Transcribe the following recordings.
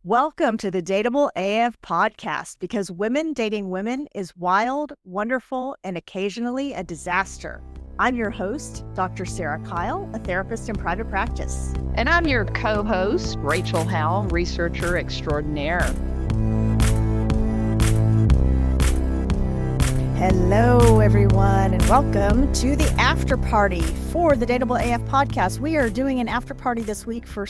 Welcome to the Dateable AF podcast, because women dating women is wild, wonderful, and occasionally a disaster. I'm your host, Dr. Sarah Kyle, a therapist in private practice. And I'm your co-host, Rachel Howell, researcher extraordinaire. Hello, everyone, and welcome to the after party for the Dateable AF podcast. We are doing an after party this week for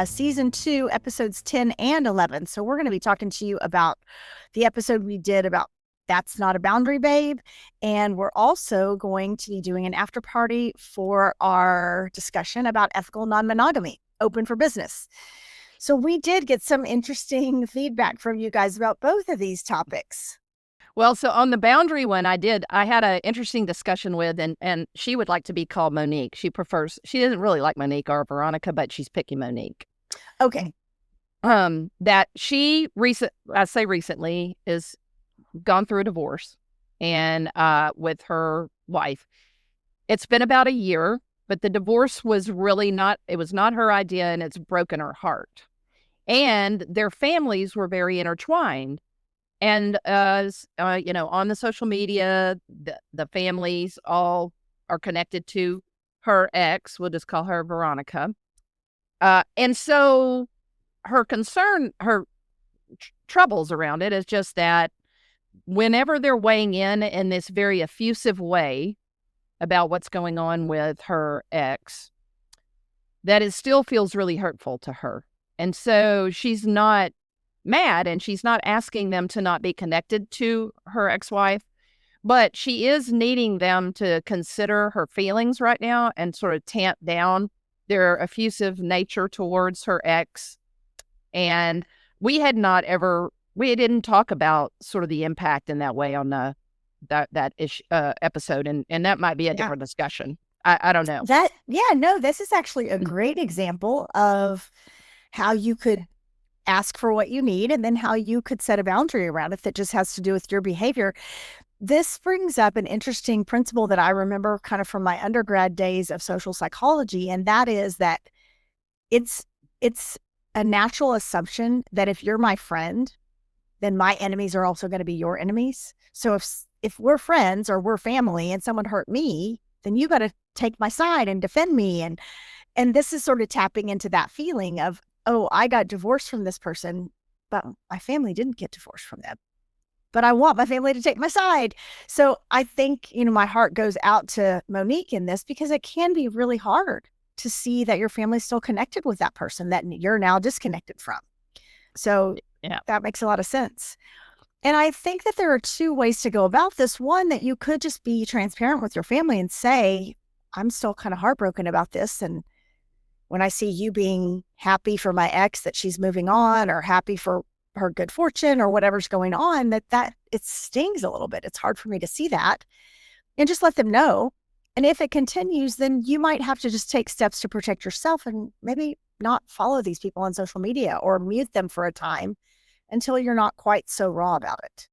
season 2, episodes 10 and 11. So we're going to be talking to you about the episode we did about That's Not a Boundary, Babe. And we're also going to be doing an after party for our discussion about ethical non-monogamy, open for business. So we did get some interesting feedback from you guys about both of these topics. Well, so on the boundary one, I had an interesting discussion with, and she would like to be called Monique. She doesn't really like Monique or Veronica, but she's picking Monique. Okay. That she recently is gone through a divorce and with her wife. It's been about a year, but the divorce was it was not her idea, and it's broken her heart. And their families were very intertwined. And on the social media, the families all are connected to her ex. We'll just call her Veronica. And so her concern, her troubles around it is just that whenever they're weighing in this very effusive way about what's going on with her ex, that it still feels really hurtful to her. And so she's not mad, and she's not asking them to not be connected to her ex-wife, but she is needing them to consider her feelings right now and sort of tamp down their effusive nature towards her ex. And we didn't talk about sort of the impact in that way on that episode, and that might be a different discussion. I don't know. This is actually a great example of how you could ask for what you need, and then how you could set a boundary around it that just has to do with your behavior. This brings up an interesting principle that I remember kind of from my undergrad days of social psychology, and that is that it's a natural assumption that if you're my friend, then my enemies are also going to be your enemies. So if we're friends or we're family and someone hurt me, then you got to take my side and defend me. And this is sort of tapping into that feeling of, oh, I got divorced from this person, but my family didn't get divorced from them. But I want my family to take my side. So I think, my heart goes out to Monique in this, because it can be really hard to see that your family's still connected with that person that you're now disconnected from. So That makes a lot of sense. And I think that there are two ways to go about this. One, that you could just be transparent with your family and say, I'm still kind of heartbroken about this. And when I see you being happy for my ex that she's moving on, or happy for her good fortune or whatever's going on, that it stings a little bit. It's hard for me to see that, and just let them know. And if it continues, then you might have to just take steps to protect yourself and maybe not follow these people on social media, or mute them for a time until you're not quite so raw about it.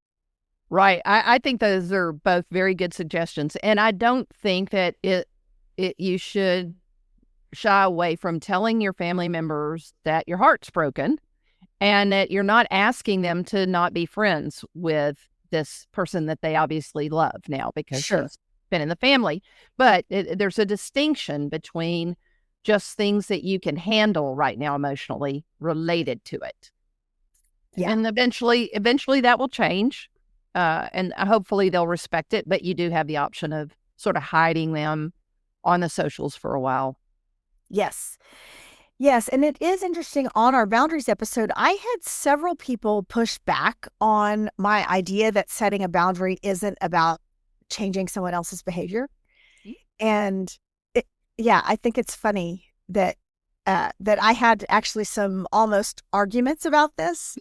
Right. I think those are both very good suggestions. And I don't think that you should shy away from telling your family members that your heart's broken, and that you're not asking them to not be friends with this person that they obviously love now, because she's been in the family. But there's a distinction between just things that you can handle right now emotionally related to it. Yeah. And eventually that will change, and hopefully they'll respect it. But you do have the option of sort of hiding them on the socials for a while. Yes. And it is interesting, on our boundaries episode, I had several people push back on my idea that setting a boundary isn't about changing someone else's behavior. And I think it's funny that I had actually some almost arguments about this.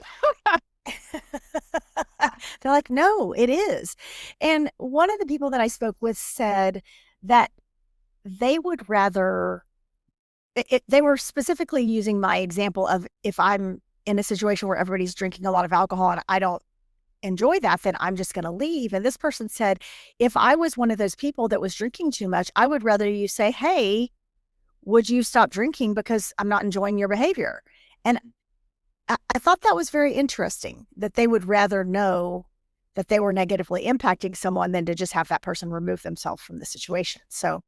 They're like, no, it is. And one of the people that I spoke with said that they would rather, they were specifically using my example of, if I'm in a situation where everybody's drinking a lot of alcohol and I don't enjoy that, then I'm just going to leave. And this person said, if I was one of those people that was drinking too much, I would rather you say, hey, would you stop drinking because I'm not enjoying your behavior? And I thought that was very interesting that they would rather know that they were negatively impacting someone than to just have that person remove themselves from the situation. So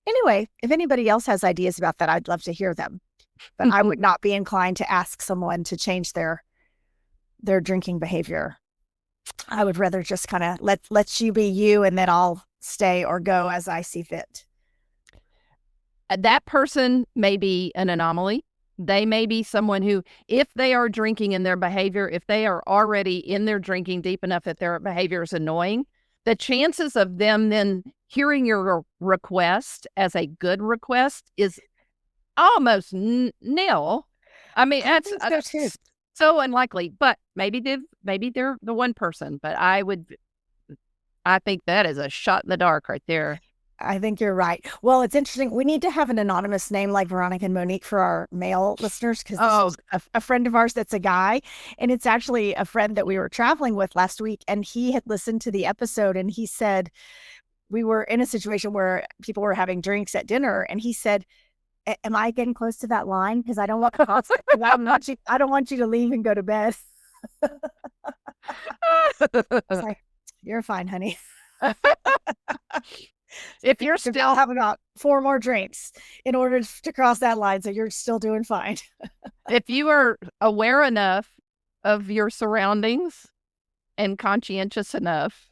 anyway, if anybody else has ideas about that, I'd love to hear them. But I would not be inclined to ask someone to change their drinking behavior. I would rather just kind of let you be you, and then I'll stay or go as I see fit. That person may be an anomaly. They may be someone who, if they are drinking in their behavior, if they are already in their drinking deep enough that their behavior is annoying, the chances of them then hearing your request as a good request is almost nil. I mean, that's so unlikely. But maybe they're the one person. But I think that is a shot in the dark right there. I think you're right. Well, it's interesting. We need to have an anonymous name like Veronica and Monique for our male listeners, because a friend of ours that's a guy, and it's actually a friend that we were traveling with last week, and he had listened to the episode, and he said we were in a situation where people were having drinks at dinner, and he said, "Am I getting close to that line? Because I don't want I don't want you to leave and go to bed." I was like, "You're fine, honey." If you're still have about 4 more drinks in order to cross that line, so you're still doing fine. If you are aware enough of your surroundings and conscientious enough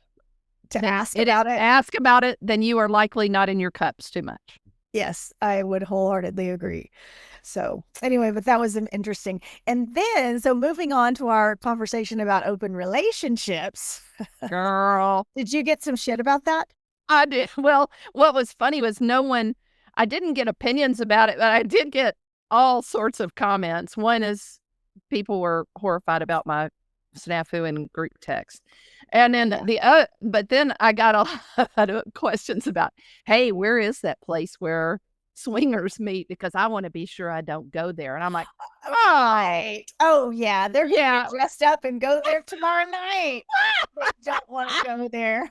to ask about it, then you are likely not in your cups too much. Yes, I would wholeheartedly agree. So anyway, but that was interesting. And then, so moving on to our conversation about open relationships. Girl. Did you get some shit about that? I did. Well, what was funny was I didn't get opinions about it, but I did get all sorts of comments. One is people were horrified about my snafu in group text. And then but then I got a lot of questions about, hey, where is that place where swingers meet? Because I want to be sure I don't go there. And I'm like, right. Oh, yeah. They're dressed up and go there tomorrow night. They don't want to go there.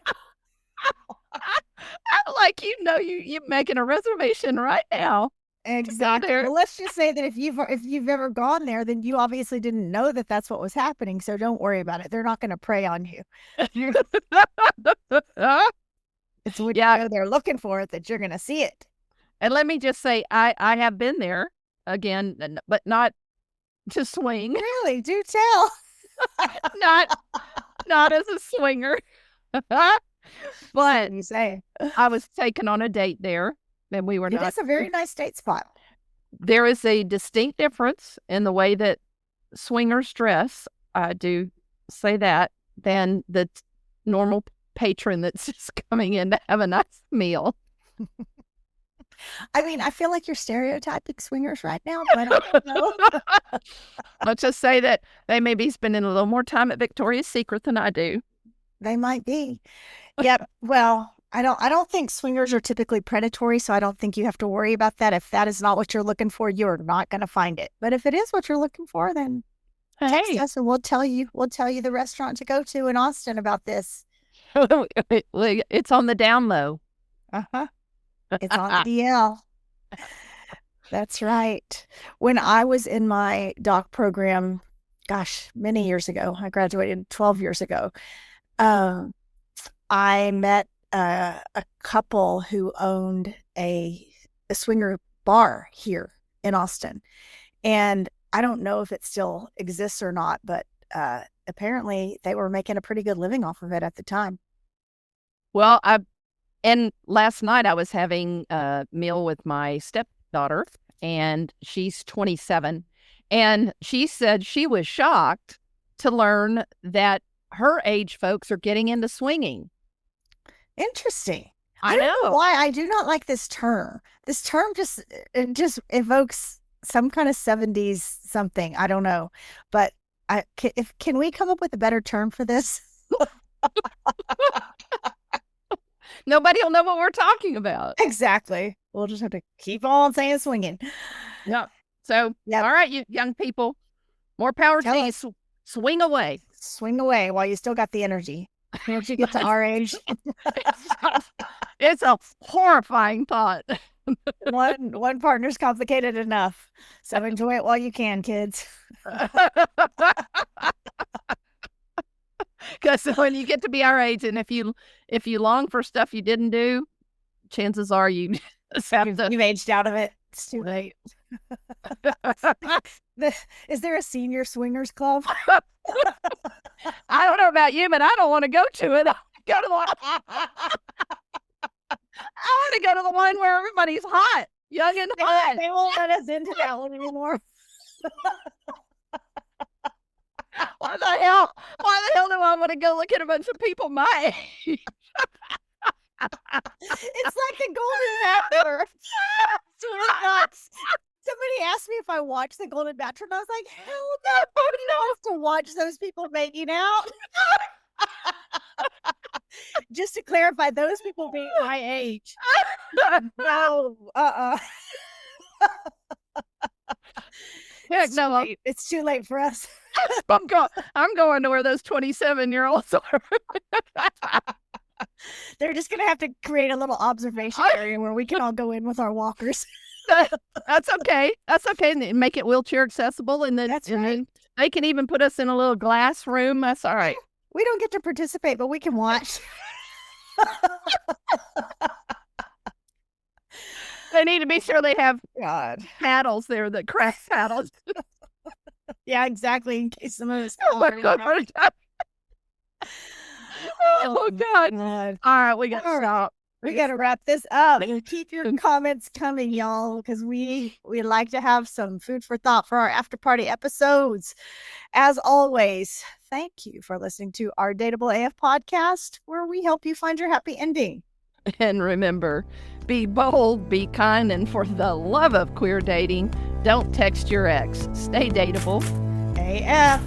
I'm like, you're making a reservation right now. Exactly. Well, let's just say that if you've ever gone there, then you obviously didn't know that that's what was happening. So don't worry about it. They're not going to prey on you. It's when you go there looking for it that you're going to see it. And let me just say, I have been there again, but not to swing. Really? Do tell. not as a swinger. But you say I was taken on a date there, and we were not. It's a very nice date spot. There is a distinct difference in the way that swingers dress. I do say that than the normal patron that's just coming in to have a nice meal. I mean, I feel like you're stereotyping swingers right now, but I don't know. Let's just say that they may be spending a little more time at Victoria's Secret than I do. They might be. Yep. Well, I don't think swingers are typically predatory, so I don't think you have to worry about that. If that is not what you're looking for, you're not going to find it. But if it is what you're looking for, then text us and we'll tell you the restaurant to go to in Austin about this. It's on the down low. Uh-huh. It's on the DL. That's right. When I was in my doc program, gosh, many years ago, I graduated 12 years ago. I met a couple who owned a swinger bar here in Austin. And I don't know if it still exists or not, but apparently they were making a pretty good living off of it at the time. Well, and last night I was having a meal with my stepdaughter, and she's 27. And she said she was shocked to learn that her age folks are getting into swinging. Interesting. I know why I do not like this term. This term just evokes some kind of 70s something. I don't know, but can we come up with a better term for this? Nobody will know what we're talking about. Exactly. We'll just have to keep on saying swinging. Yep. So, all right, you young people, more power to you. Swing away. Swing away while you still got the energy. Once you get to our age. It's a horrifying thought. One partner's complicated enough. So enjoy it while you can, kids. Because when you get to be our age, and if you long for stuff you didn't do, chances are you you've aged out of it. It's too late. Is there a senior swingers club? I don't know about you, but I don't want to go to it. I want to go to the one where everybody's hot, young and hot. They won't let us into that one anymore. Why the hell do I want to go look at a bunch of people my age? It's like the Golden Bachelor. It's really nuts. Somebody asked me if I watched the Golden Bachelor, and I was like, hell no, nobody knows to watch those people making out. Just to clarify, those people being my age. No, Heck no. It's too late for us. I'm going to where those 27-year-olds are. They're just going to have to create a little observation area where we can all go in with our walkers. That's okay. That's okay. And make it wheelchair accessible. And then, then they can even put us in a little glass room. That's all right. We don't get to participate, but we can watch. They need to be sure they have paddles there, the craft paddles. Yeah, exactly. In case some of us. Oh my God. Oh God. All right, we got to stop. We got to wrap this up. Keep your comments coming, y'all, because we like to have some food for thought for our after party episodes. As always, thank you for listening to our Dateable AF podcast, where we help you find your happy ending. And remember, be bold, be kind, and for the love of queer dating, don't text your ex. Stay dateable. AF.